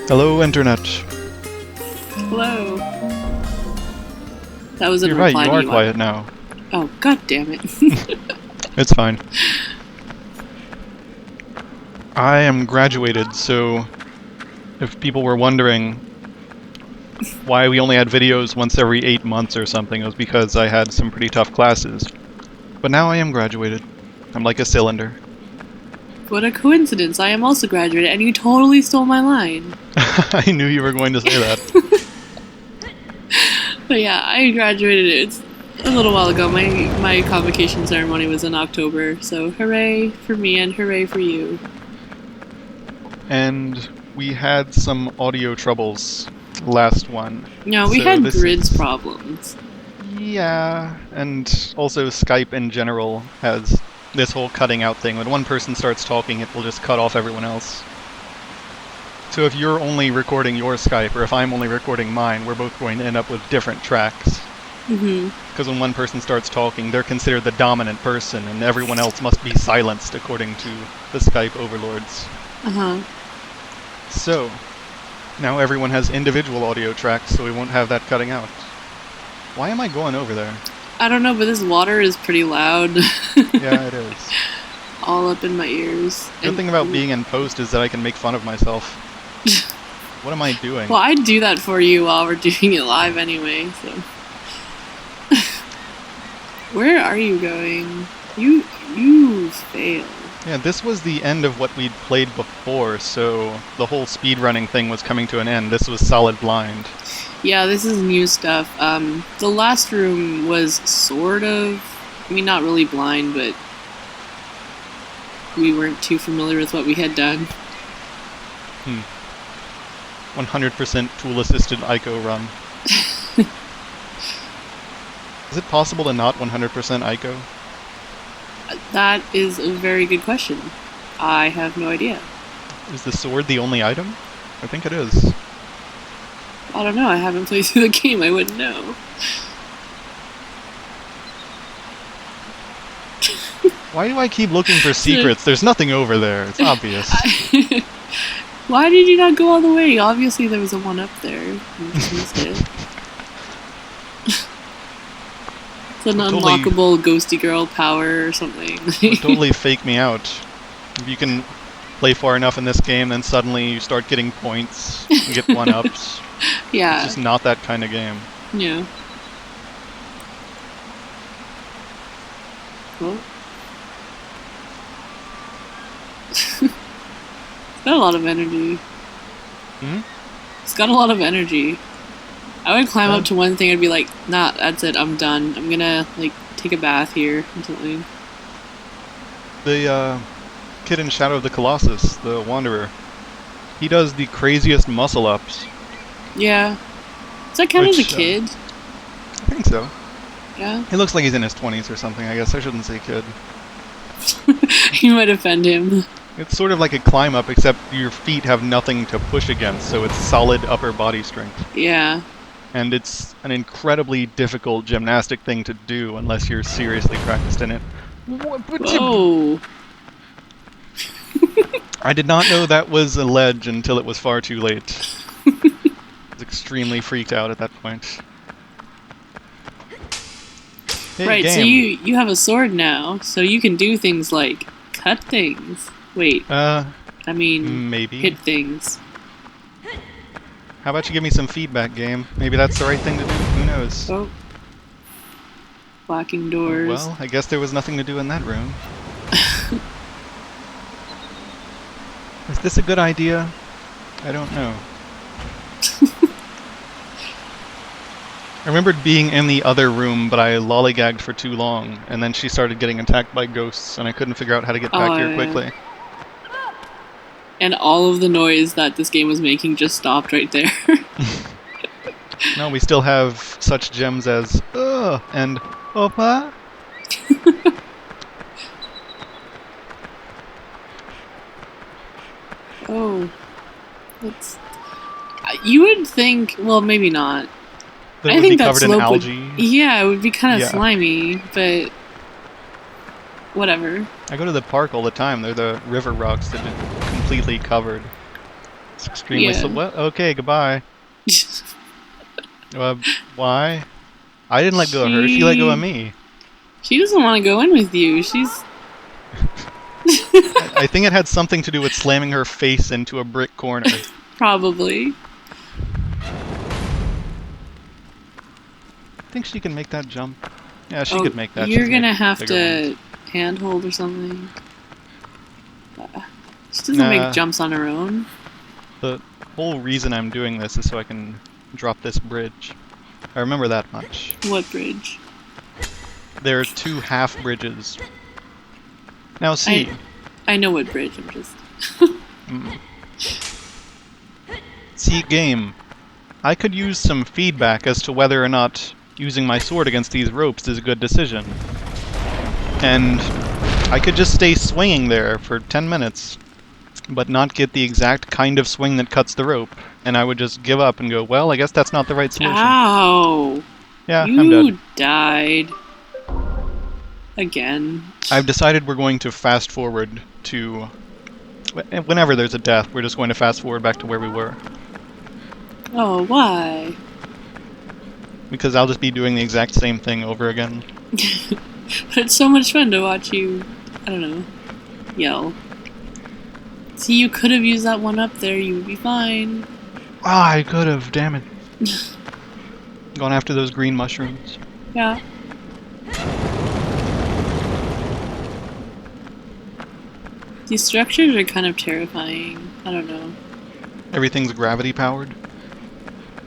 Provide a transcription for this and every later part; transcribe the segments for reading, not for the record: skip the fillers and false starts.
Hello, Internet. Hello. That was a You're right, reply you to are you. quiet now. Oh, god damn it. It's fine. I am graduated, so if people were wondering why we only had videos once every 8 months or something, it was because I had some pretty tough classes. But now I am graduated. I'm like a cylinder. What a coincidence. I am also graduated, and you totally stole my line. I knew you were going to say that. But yeah, I graduated. It's a little while ago. My convocation ceremony was in October, so hooray for me and hooray for you. And we had some audio troubles last one. No, we So had this grids is- problems. Yeah, and also Skype in general has this whole cutting out thing. When one person starts talking, it will just cut off everyone else. So if you're only recording your Skype, or if I'm only recording mine, we're both going to end up with different tracks. Mm-hmm. Because when one person starts talking, they're considered the dominant person, and everyone else must be silenced according to the Skype overlords. Uh-huh. So, now everyone has individual audio tracks, so we won't have that cutting out. Why am I going over there? I don't know, but this water is pretty loud. Yeah, it is. All up in my ears. The good thing about being in post is that I can make fun of myself. What am I doing? Well, I'd do that for you while we're doing it live anyway, so. Where are you going? You failed. Yeah, this was the end of what we'd played before, so the whole speedrunning thing was coming to an end. This was solid blind. Yeah, this is new stuff. The last room was sort of, I mean, not really blind, but we weren't too familiar with what we had done. 100% tool-assisted ICO run. Is it possible to not 100% ICO? That is a very good question. I have no idea. Is the sword the only item? I think it is. I don't know, I haven't played through the game, I wouldn't know. Why do I keep looking for secrets? There's nothing over there. It's obvious. Why did you not go all the way? Obviously there was a one up there. You just missed it. It's an Totally- unlockable ghosty girl power or something. Would totally fake me out. If you can play far enough in this game, then suddenly you start getting points, you get one-ups. Yeah. It's just not that kind of game. Yeah. Cool. It's got a lot of energy. Hmm? It's got a lot of energy. I would climb up to one thing and be like, nah, that's it, I'm done. I'm gonna, like, take a bath here or something. The kid in Shadow of the Colossus, the Wanderer, he does the craziest muscle-ups. Yeah. Does that count as a Which, kid? I think so. Yeah. He looks like he's in his 20s or something, I guess. I shouldn't say kid. You might offend him. It's sort of like a climb-up, except your feet have nothing to push against, so it's solid upper body strength. Yeah. And it's an incredibly difficult gymnastic thing to do unless you're seriously practiced in it. Whoa. I did not know that was a ledge until it was far too late. I was extremely freaked out at that point. Hey, Right, game. so you have a sword now, so you can do things like cut things. Wait, I mean, Maybe. hit things. How about you give me some feedback, game? Maybe that's the right thing to do. Who knows? Oh. Blocking doors. Well, I guess there was nothing to do in that room. Is this a good idea? I don't know. I remembered being in the other room, but I lollygagged for too long, and then she started getting attacked by ghosts, and I couldn't figure out how to get back here yeah. quickly. And all of the noise that this game was making just stopped right there. No, we still have such gems as and Opa. Oh. That's... You would think... Well, maybe not. That I would think be that covered in slope algae. would... Yeah, it would be kind of Yeah. slimy, but... Whatever. I go to the park all the time. They're the river rocks that are completely covered. It's extremely Yeah. slow. What? Okay, goodbye. Why? I didn't let go of her. She let go of me. She doesn't want to go in with you. She's. I think it had something to do with slamming her face into a brick corner. Probably. I think she can make that jump. Yeah, she Oh, could make that. you're She's gonna made have bigger to ones. handhold or something. She doesn't Nah. make jumps on her own. The whole reason I'm doing this is so I can drop this bridge. I remember that much. What bridge? There are 2 half bridges. Now see. I know what bridge. I'm just. See, game. I could use some feedback as to whether or not using my sword against these ropes is a good decision. And I could just stay swinging there for 10 minutes, but not get the exact kind of swing that cuts the rope. And I would just give up and go, well, I guess that's not the right solution. Ow! Yeah, I'm You dead. died. Again. I've decided we're going to fast forward to... Whenever there's a death, we're just going to fast forward back to where we were. Oh, why? Because I'll just be doing the exact same thing over again. But it's so much fun to watch you, I don't know, yell. See, you could have used that one up there, you would be fine. Ah, I could have, damn it. Gone after those green mushrooms. Yeah. These structures are kind of terrifying. I don't know. Everything's gravity powered.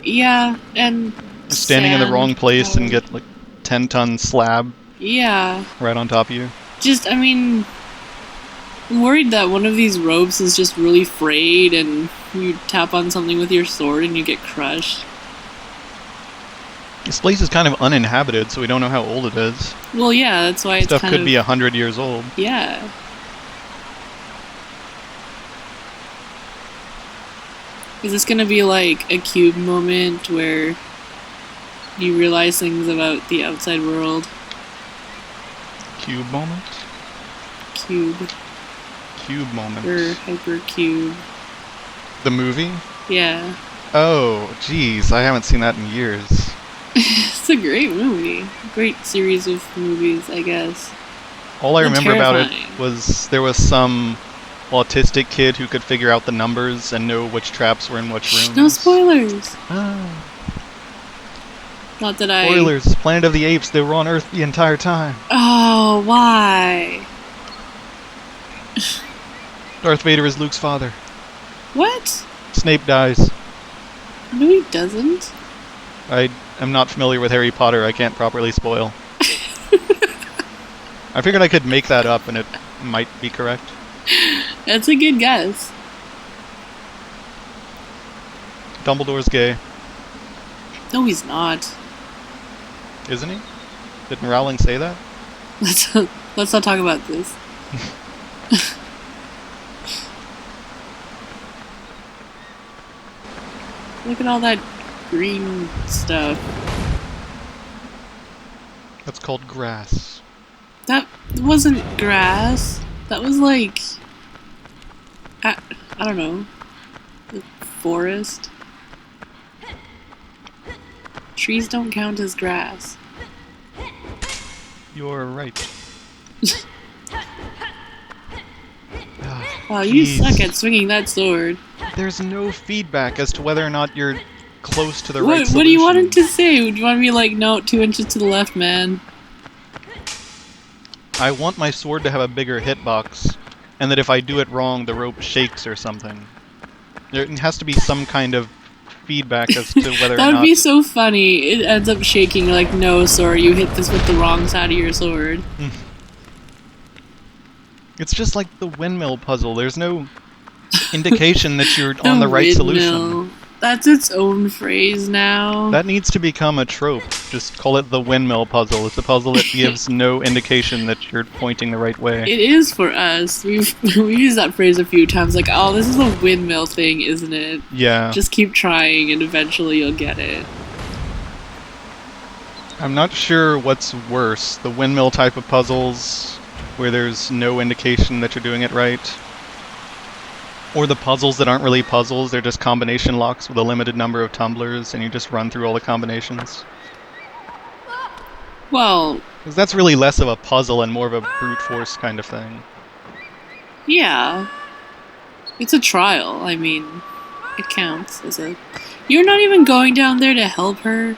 Yeah, and Standing in the sand wrong place and powered. get like 10-ton slab Yeah. right on top of you. Just, I mean, I'm worried that one of these ropes is just really frayed and you tap on something with your sword and you get crushed. This place is kind of uninhabited, so we don't know how old it is. Well, yeah, that's why it's Stuff kind could of... be 100 years old. Yeah. Is this gonna be like a cube moment where you realize things about the outside world? Cube moment? Cube. Cube moment. Or hypercube. The movie? Yeah. Oh, jeez, I haven't seen that in years. It's a great movie. Great series of movies, I guess. All I And remember about it terrifying. was there was some autistic kid who could figure out the numbers and know which traps were in which rooms. No spoilers! Ah, Not that I... spoilers! Planet of the Apes, they were on Earth the entire time. Oh, why? Darth Vader is Luke's father. What? Snape dies. No, he doesn't. I am not familiar with Harry Potter, I can't properly spoil. I figured I could make that up and it might be correct. That's a good guess. Dumbledore's gay, No, he's not. isn't he? Didn't Rowling say that? Let's not talk about this. Look at all that green stuff. That's called grass. That wasn't grass. That was like... I don't know. The forest. Trees don't count as grass. You're right. Ah, Wow, you jeez. suck at swinging that sword. There's no feedback as to whether or not you're close to the right What do you want solution. him to say? Do you want to be like, no, 2 inches to the left, man? I want my sword to have a bigger hitbox, and that if I do it wrong, the rope shakes or something. There has to be some kind of feedback as to whether or That would not... be so funny. It ends up shaking. You're like, no, sorry, you hit this with the wrong side of your sword. It's just like the windmill puzzle. There's no indication that you're on the right solution. Windmill. That's its own phrase now. That needs to become a trope. Just call it the windmill puzzle. It's a puzzle that gives no indication that you're pointing the right way. It is for us. We've used that phrase a few times. Like, oh, this is a windmill thing, isn't it? Yeah. Just keep trying, and eventually you'll get it. I'm not sure what's worse, the windmill type of puzzles where there's no indication that you're doing it right, Or the puzzles that aren't really puzzles, they're just combination locks with a limited number of tumblers, and you just run through all the combinations. Well, Because that's really less of a puzzle and more of a brute force kind of thing. yeah. It's a trial. I mean, it counts as a... You're not even going down there to help her?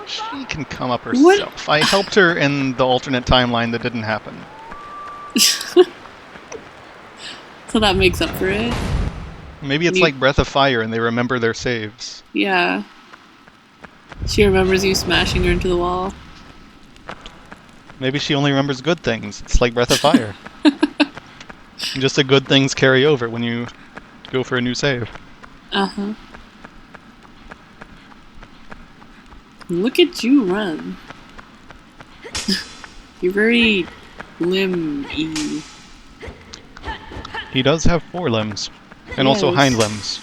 She can come up What? herself. I helped her in the alternate timeline that didn't happen. So that makes up for it? Maybe it's like Breath of Fire and they remember their saves. Yeah. She remembers you smashing her into the wall. Maybe she only remembers good things. It's like Breath of Fire. Just the good things carry over when you go for a new save. Uh-huh. Look at you run. You're very limb-y. He does have 4 limbs. And also Yes. hind limbs.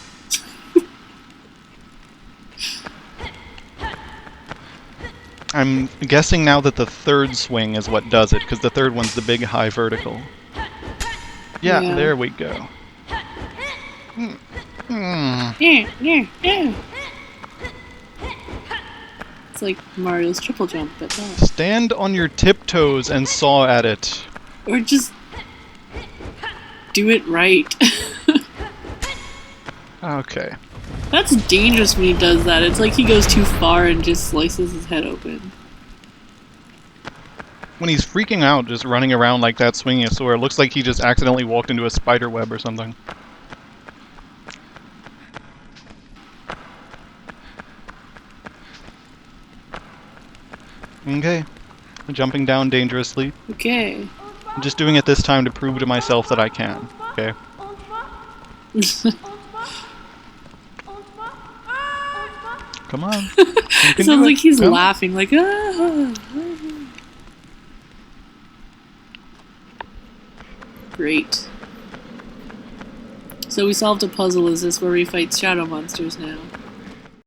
I'm guessing now that the third swing is what does it, because the third one's the big high vertical. Yeah, Yeah. there we go. Yeah. It's like Mario's triple jump, but no. Stand on your tiptoes and saw at it. Or just do it right. Okay. That's dangerous when he does that. It's like he goes too far and just slices his head open. When he's freaking out, just running around like that swinging a sword, it looks like he just accidentally walked into a spider web or something. Okay. Jumping down dangerously. Okay. I'm just doing it this time to prove to myself that I can. Okay? Come on. You can Sounds do like it. he's Come. laughing, like, ah. Great. So we solved a puzzle. Is this where we fight shadow monsters now?